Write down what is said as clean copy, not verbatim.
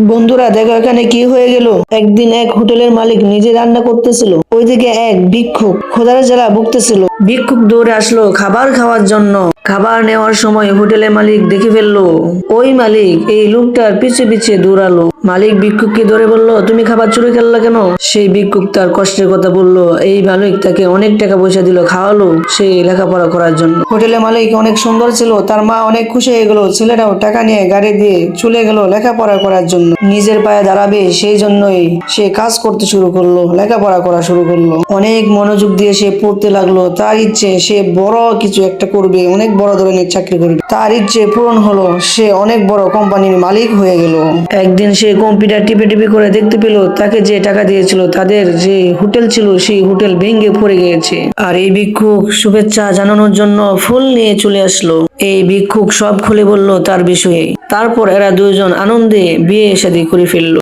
বন্ধুরা দেখো এখানে কি হয়ে গেল। একদিন এক হোটেলের মালিক নিজে রান্না করতেছিল, ওইদিকে এক ভিক্ষুক ক্ষুধার জ্বালা ভুগতেছিল। ভিক্ষুক দৌড়ে আসলো খাবার খাওয়ার জন্য। খাবার নেওয়ার সময় হোটেলের মালিক দেখে ফেললো। ওই মালিক এই লোকটার পিছে পিছে দৌড়ালো। মালিক ভিক্ষুককে ধরে বলল, তুমি খাবার চুরি করলে কেন? সেই ভিক্ষুক তার কষ্টের কথা বলল। এই মালিক তাকে অনেক টাকা পয়সা দিল, খাওয়ালো সে লেখাপড়া করার জন্য। হোটেলের মালিক অনেক সুন্দর ছিল, তার মা অনেক খুশি হয়ে গেল। ছেলেটাও টাকা নিয়ে গাড়ি দিয়ে চলে গেল লেখাপড়া করার জন্য। নিজের পায়ে দাঁড়াবে সেই জন্যই সে কাজ করতে শুরু করলো, লেখাপড়া করা শুরু করলো। অনেক মনোযোগ দিয়ে সে পড়তে লাগলো। তার ইচ্ছে সে বড় কিছু একটা করবে, অনেক বড় ধরনের চাকরি করবে। তার ইচ্ছে পূরণ হলো, সে অনেক বড় কোম্পানির মালিক হয়ে গেল। একদিন সে কম্পিউটার টিপে টিপে করে দেখতে পেল তাকে যে টাকা দিয়েছিল তাদের যে হোটেল ছিল সেই হোটেল ভেঙে পড়ে গিয়েছে। আর এই ভিক্ষুক শুভেচ্ছা জানানোর জন্য ফুল নিয়ে চলে আসলো। এই ভিক্ষুক সব খুলে বলল তার বিষয়ে। তারপর এরা দুইজন আনন্দে বিয়ে শাদী করে ফেললো।